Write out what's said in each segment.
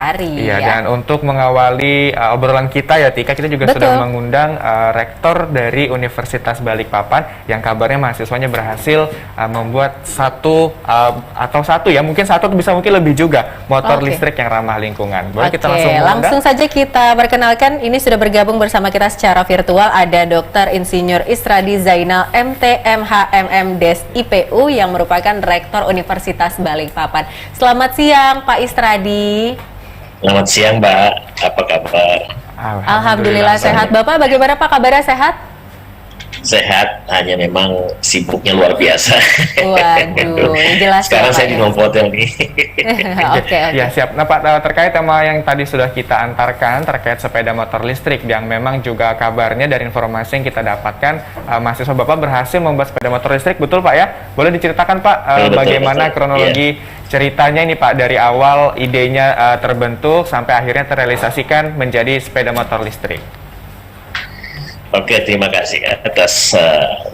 Iya, ya. dan untuk mengawali obrolan kita ya Tika, kita juga Betul. sudah mengundang rektor dari Universitas Balikpapan yang kabarnya mahasiswanya berhasil membuat satu ya, mungkin satu bisa mungkin lebih juga motor Oke. listrik yang ramah lingkungan. Boleh kita Oke, langsung mengundang? langsung saja kita perkenalkan. Ini sudah bergabung bersama kita secara virtual ada Dr. Insinyur Istradi Zainal MTMHMM Des IPU yang merupakan Rektor Universitas Balikpapan. Selamat siang Pak Istradi. Selamat siang Mbak, apa kabar? Alhamdulillah sehat. Bapak bagaimana Pak, kabarnya sehat? Sehat, hanya memang sibuknya luar biasa. Waduh, jelas. Sekarang saya di Novotel nih. Oke. Ya siap. Nah Pak, terkait tema yang tadi sudah kita antarkan terkait sepeda motor listrik yang memang juga kabarnya dari informasi yang kita dapatkan mahasiswa Bapak berhasil membuat sepeda motor listrik, betul Pak ya? Boleh diceritakan Pak bagaimana betul. kronologi ceritanya ini Pak, dari awal idenya terbentuk sampai akhirnya terrealisasikan menjadi sepeda motor listrik. Oke, terima kasih atas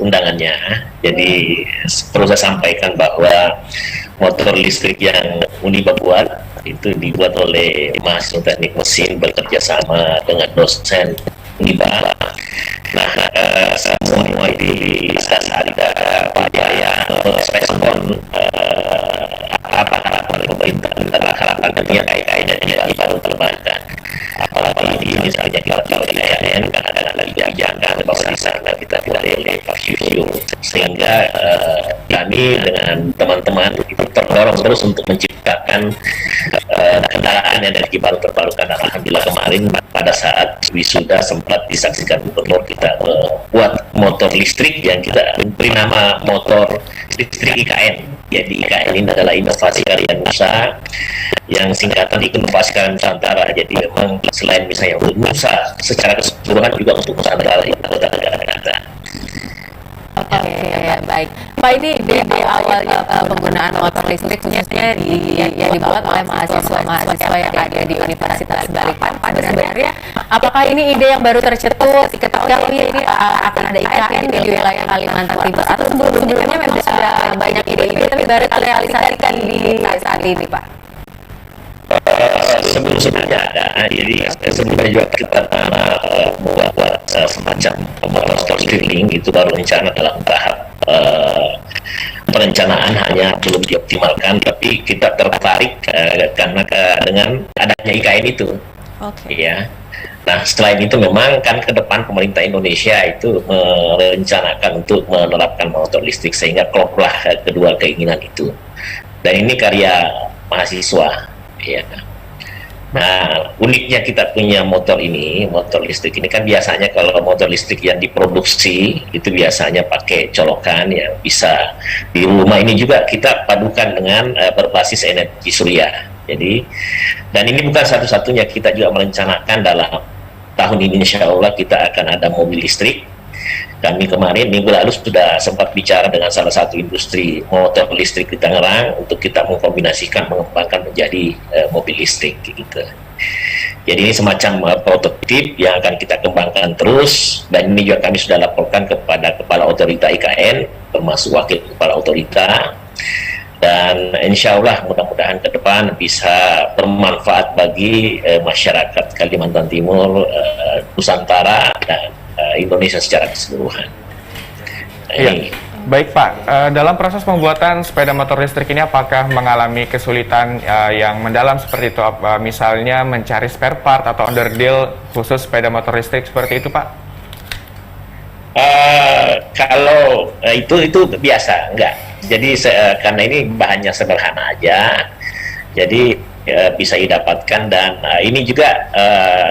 undangannya. Jadi perlu saya sampaikan bahwa motor listrik yang Uniba buat itu dibuat oleh mahasiswa teknik mesin bekerja sama dengan dosen Uniba. Nah, semua ini saat ada upaya merespon apa harapan pemerintah, harapan dunia kait-kaitannya yang baru terbangkan. Apalagi misalnya kita tahu di IAIN kan ada kebijakan bahwa di sana kita tidak boleh pakai sehingga kami dengan teman-teman itu terdorong terus untuk menciptakan kendaraan energi baru terbarukan. Alhamdulillah kemarin pada saat wisuda sempat disaksikan gubernur kita membuat motor listrik yang kita beri nama motor listrik IKN. Jadi IKN ini adalah inovasi karya Nusa yang singkatan Inovasi Karya Nusantara. Jadi memang selain misalnya untuk Nusa secara keseluruhan juga untuk Nusantara itu negara kita. Oke, baik. Pak, ini di awalnya penggunaan motor listrik khususnya yang dibuat oleh mahasiswa yang ada di Universitas Balikpapan. Sebenarnya, apakah ini ide yang baru tercetus ketika ini akan ada IKN di wilayah Kalimantan Timur, atau sebelumnya memang sudah banyak ide-ide tapi baru terrealisasikan di saat ini, Pak? Sebelumnya ada, jadi sebelumnya juga kita pernah membuat semacam motor streaming, itu baru rencana dalam tahap perencanaan, hanya belum dioptimalkan, tapi kita tertarik karena dengan adanya IKN itu. Ya. Nah, selain itu memang kan ke depan pemerintah Indonesia itu merencanakan untuk menerapkan motor listrik, sehingga kloplah kedua keinginan itu. Dan ini karya mahasiswa. Ya. Nah, uniknya kita punya motor listrik ini kan biasanya kalau motor listrik yang diproduksi itu biasanya pakai colokan yang bisa di rumah. Ini juga kita padukan dengan berbasis energi surya. Jadi, dan ini bukan satu-satunya, kita juga merencanakan dalam tahun ini insya Allah kita akan ada mobil listrik. Kami kemarin minggu lalu sudah sempat bicara dengan salah satu industri motor listrik di Tangerang untuk kita mengkombinasikan, mengembangkan menjadi mobil listrik gitu. Jadi ini semacam prototip yang akan kita kembangkan terus, dan ini juga kami sudah laporkan kepada Kepala Otorita IKN termasuk Wakil Kepala Otorita, dan insya Allah mudah-mudahan ke depan bisa bermanfaat bagi masyarakat Kalimantan Timur, Nusantara, dan Indonesia secara keseluruhan. Iya. Baik Pak, dalam proses pembuatan sepeda motor listrik ini apakah mengalami kesulitan yang mendalam seperti itu? Misalnya mencari spare part atau underdeal khusus sepeda motor listrik seperti itu Pak? Kalau itu biasa, enggak. Jadi karena ini bahannya sederhana aja, jadi bisa didapatkan, dan ini juga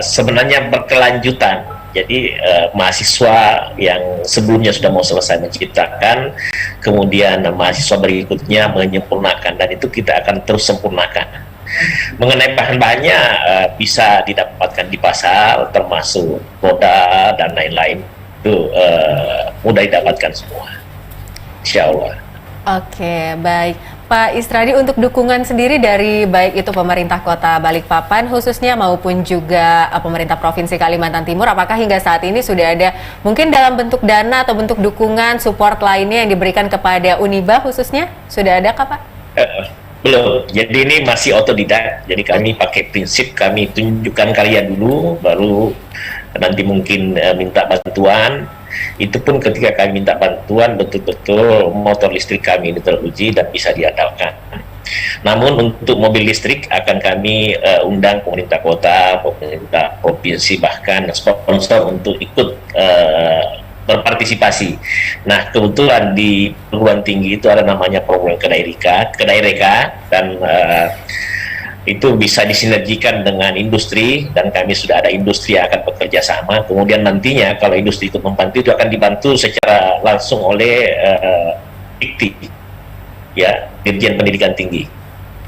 sebenarnya berkelanjutan. Jadi mahasiswa yang sebelumnya sudah mau selesai menciptakan, kemudian mahasiswa berikutnya menyempurnakan, dan itu kita akan terus sempurnakan. Mengenai bahan-bahannya bisa didapatkan di pasar, termasuk roda dan lain-lain, itu mudah didapatkan semua, insya Allah. Oke, baik. Pak Istradi, untuk dukungan sendiri dari baik itu pemerintah kota Balikpapan khususnya maupun juga pemerintah Provinsi Kalimantan Timur, apakah hingga saat ini sudah ada mungkin dalam bentuk dana atau bentuk dukungan support lainnya yang diberikan kepada Uniba khususnya? Sudah ada kah Pak? Belum. Jadi ini masih otodidak. Jadi kami pakai prinsip kami tunjukkan karya dulu, baru nanti mungkin minta bantuan. Itu pun ketika kami minta bantuan betul-betul motor listrik kami ini teruji dan bisa diandalkan. Namun untuk mobil listrik akan kami undang pemerintah kota, pemerintah provinsi, bahkan sponsor untuk ikut berpartisipasi. Nah, kebetulan di perguruan tinggi itu ada namanya program Kedai Reka, dan itu bisa disinergikan dengan industri, dan kami sudah ada industri yang akan bekerja sama. Kemudian nantinya kalau industri ikut membantu, itu akan dibantu secara langsung oleh Dikti, ya, Dirjen Pendidikan Tinggi.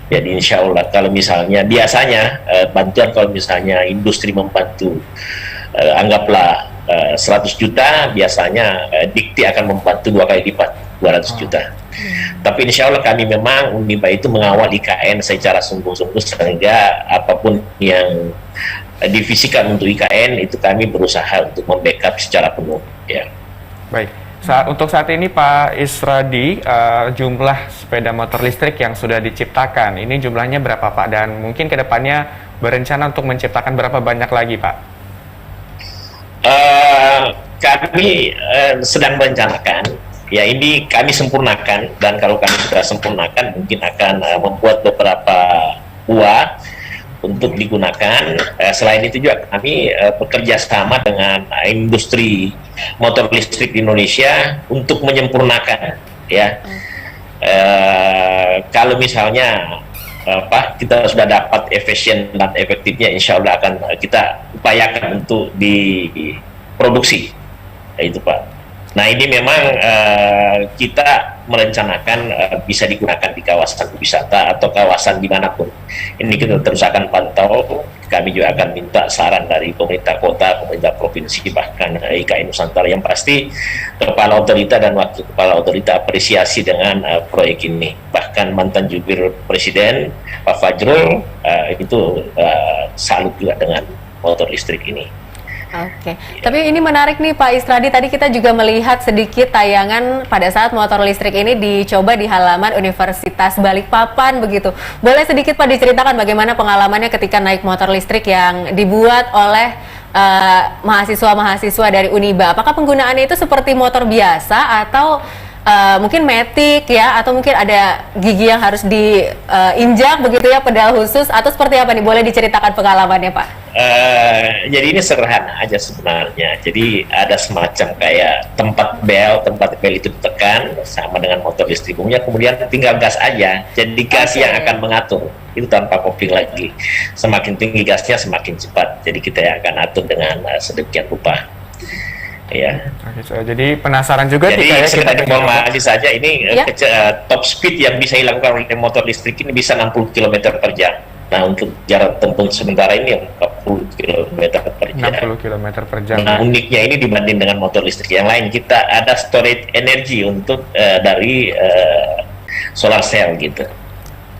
Jadi insya Allah kalau misalnya biasanya bantuan kalau misalnya industri membantu anggaplah 100 juta, biasanya Dikti akan membantu 2 kali lipat, 200 juta. Tapi insya Allah kami memang Uniba itu mengawal IKN secara sungguh-sungguh, sehingga apapun yang divisikan untuk IKN itu kami berusaha untuk membackup secara penuh. Ya. Baik. Untuk saat ini Pak Isradi, jumlah sepeda motor listrik yang sudah diciptakan, ini jumlahnya berapa Pak? Dan mungkin kedepannya berencana untuk menciptakan berapa banyak lagi Pak? Kami sedang merencanakan, ya ini kami sempurnakan, dan kalau kami sudah sempurnakan mungkin akan membuat beberapa buah untuk digunakan. Selain itu juga kami bekerja sama dengan industri motor listrik di Indonesia untuk menyempurnakan, ya. Kalau misalnya kita sudah dapat efisien dan efektifnya, insya Allah akan kita upayakan untuk diproduksi, itu Pak. Nah ini memang kita merencanakan bisa digunakan di kawasan wisata atau kawasan dimanapun. Ini kita terus akan pantau. Kami juga akan minta saran dari pemerintah kota, pemerintah provinsi, bahkan IKN Nusantara. Yang pasti kepala otorita dan wakil kepala otorita apresiasi dengan proyek ini. Bahkan mantan jubir presiden Pak Fajrul itu salut juga dengan motor listrik ini. Oke, tapi ini menarik nih Pak Isradi, tadi kita juga melihat sedikit tayangan pada saat motor listrik ini dicoba di halaman Universitas Balikpapan begitu. Boleh sedikit Pak diceritakan bagaimana pengalamannya ketika naik motor listrik yang dibuat oleh mahasiswa-mahasiswa dari Uniba? Apakah penggunaannya itu seperti motor biasa atau mungkin matic ya, atau mungkin ada gigi yang harus diinjak begitu ya, pedal khusus, atau seperti apa nih? Boleh diceritakan pengalamannya Pak? Jadi ini sederhana aja sebenarnya. Jadi ada semacam kayak tempat bel itu ditekan sama dengan motor listrik umumnya, kemudian tinggal gas aja. Jadi gas yang akan mengatur itu tanpa kopling lagi. Semakin tinggi gasnya semakin cepat. Jadi kita yang akan atur dengan sedemikian rupa. Ya. Jadi penasaran juga. Jadi kita informasi saja ini ya? Top speed yang bisa dilakukan oleh motor listrik ini bisa 60 km per jam. Nah untuk jarak tempuh sementara ini 40 km per jam. 60 km per jam. Nah uniknya ini dibanding dengan motor listrik yang lain, kita ada storage energi untuk dari solar cell gitu.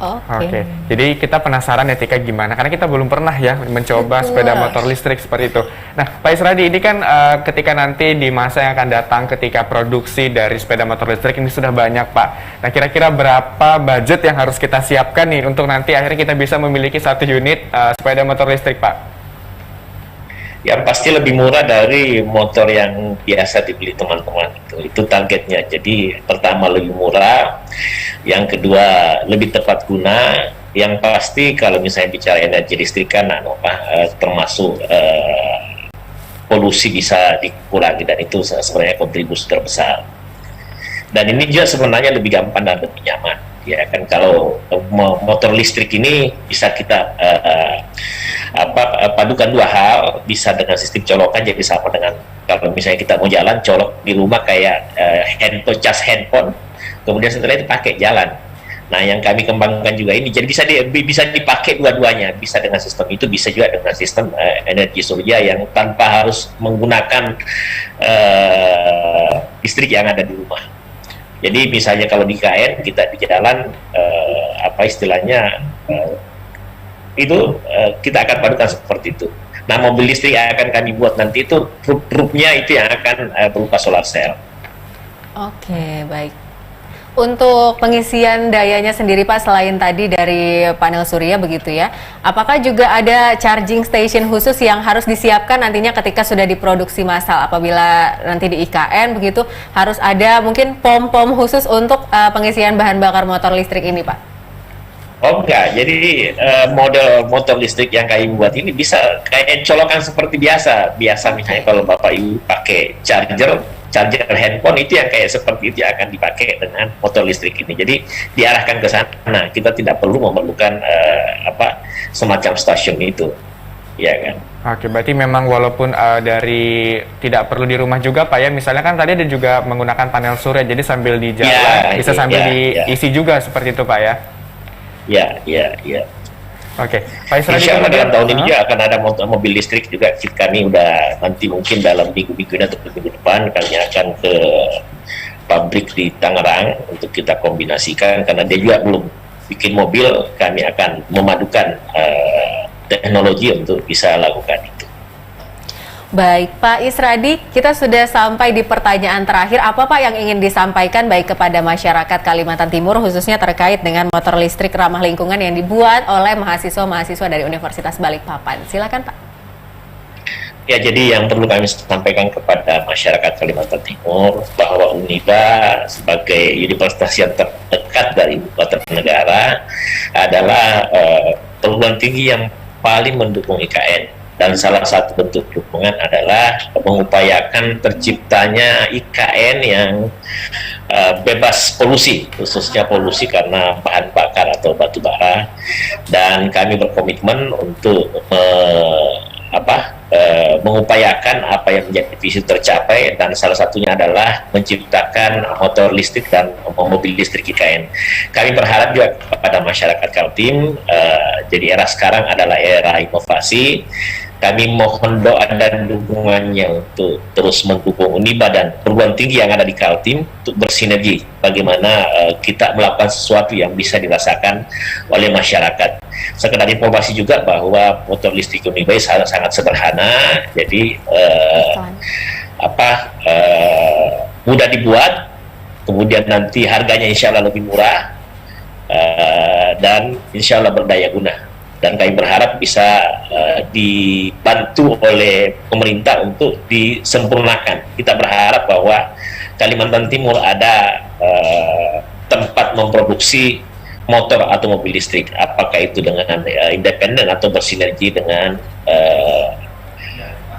Oke. Jadi kita penasaran ya Tika gimana, karena kita belum pernah ya mencoba sepeda motor listrik seperti itu. Nah Pak Isradi, ini kan ketika nanti di masa yang akan datang ketika produksi dari sepeda motor listrik ini sudah banyak Pak. Nah kira-kira berapa budget yang harus kita siapkan nih untuk nanti akhirnya kita bisa memiliki 1 unit sepeda motor listrik Pak? Yang pasti lebih murah dari motor yang biasa dibeli teman-teman, itu targetnya. Jadi pertama lebih murah, yang kedua lebih tepat guna, yang pasti kalau misalnya bicara energi listrik kan termasuk polusi bisa dikurangi, dan itu sebenarnya kontribusi terbesar. Dan ini juga sebenarnya lebih gampang dan lebih nyaman. Ya kan, kalau motor listrik ini bisa kita padukan 2 hal, bisa dengan sistem colokan, jadi sama dengan kalau misalnya kita mau jalan colok di rumah kayak cas handphone, kemudian setelah itu pakai jalan. Nah yang kami kembangkan juga ini, jadi bisa dipakai dua-duanya, bisa dengan sistem itu, bisa juga dengan sistem energi surya yang tanpa harus menggunakan listrik yang ada di rumah. Jadi misalnya kalau di KN kita di jalan kita akan padukan seperti itu. Nah mobil listrik yang akan kami buat nanti itu truk-truknya itu yang akan berupa solar cell. Oke, baik. untuk pengisian dayanya sendiri Pak, selain tadi dari panel surya begitu ya, apakah juga ada charging station khusus yang harus disiapkan nantinya ketika sudah diproduksi massal? Apabila nanti di IKN begitu, harus ada mungkin pom-pom khusus untuk pengisian bahan bakar motor listrik ini Pak? Oh enggak, jadi model motor listrik yang kami buat ini bisa kayak colokan seperti biasa. Biasa misalnya kalau Bapak Ibu pakai charger handphone itu yang kayak seperti itu akan dipakai dengan motor listrik ini. Jadi diarahkan ke sana. Kita tidak perlu memerlukan semacam stasiun itu, ya kan? Oke, berarti memang walaupun dari tidak perlu di rumah juga Pak ya, misalnya kan tadi ada juga menggunakan panel surya, jadi sambil di jalan bisa sambil diisi juga seperti itu Pak ya? Ya. Oke, Pak Isra, insya Allah dalam tahun ini juga akan ada mobil listrik juga. Kami udah nanti mungkin dalam minggu-minggu ini atau minggu depan kami akan ke pabrik di Tangerang untuk kita kombinasikan, karena dia juga belum bikin mobil. Kami akan memadukan teknologi untuk bisa lakukan itu. Baik, Pak Isradi, kita sudah sampai di pertanyaan terakhir. Apa Pak yang ingin disampaikan baik kepada masyarakat Kalimantan Timur, khususnya terkait dengan motor listrik ramah lingkungan yang dibuat oleh mahasiswa-mahasiswa dari Universitas Balikpapan? Silakan Pak. Ya, jadi yang perlu kami sampaikan kepada masyarakat Kalimantan Timur bahwa UNIBA sebagai universitas yang terdekat dari ibu kota negara adalah perguruan tinggi yang paling mendukung IKN. Dan salah satu bentuk dukungan adalah mengupayakan terciptanya IKN yang bebas polusi, khususnya polusi karena bahan bakar atau batu bara. Dan kami berkomitmen untuk mengupayakan apa yang menjadi visi tercapai, dan salah satunya adalah menciptakan motor listrik dan mobil listrik IKN. Kami berharap juga kepada masyarakat Kaltim, jadi era sekarang adalah era inovasi. Kami mohon doa dan dukungannya untuk terus mendukung UNIBA dan perguruan tinggi yang ada di Kaltim untuk bersinergi bagaimana kita melakukan sesuatu yang bisa dirasakan oleh masyarakat. Sekedar informasi juga bahwa motor listrik UNIBA sangat sederhana, jadi mudah dibuat, kemudian nanti harganya insya Allah lebih murah, dan insya Allah berdaya guna. Dan kami berharap bisa dibantu oleh pemerintah untuk disempurnakan. Kita berharap bahwa Kalimantan Timur ada tempat memproduksi motor atau mobil listrik, apakah itu dengan independen atau bersinergi dengan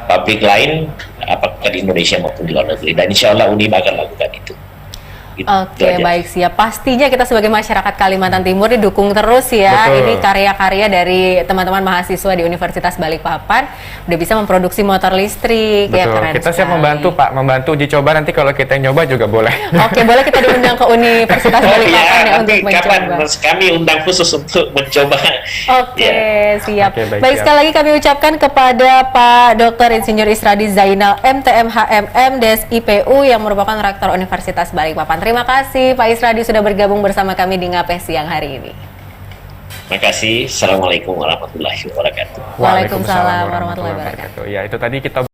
pabrik lain, apakah di Indonesia maupun di luar negeri. Dan insya Allah UNIBA akan lakukan itu. Oke, baik, siap. Pastinya kita sebagai masyarakat Kalimantan Timur didukung terus ya. Betul. Ini karya-karya dari teman-teman mahasiswa di Universitas Balikpapan udah bisa memproduksi motor listrik. Betul. Ya, keren kita siap sekali. membantu Pak, membantu uji coba, nanti kalau kita nyoba juga boleh. Oke, boleh kita diundang ke Universitas Balikpapan ya untuk mencoba. Kami undang khusus untuk mencoba. Oke, siap. Oke, baik, siap. sekali lagi kami ucapkan kepada Pak Dr. Insinyur Isradi Zainal MTMHMM Des IPU yang merupakan Rektor Universitas Balikpapan. Terima kasih Pak Isradi sudah bergabung bersama kami di Ngapes siang hari ini. Terima kasih. Assalamualaikum warahmatullahi wabarakatuh. Waalaikumsalam warahmatullahi wabarakatuh. Ya, itu tadi kita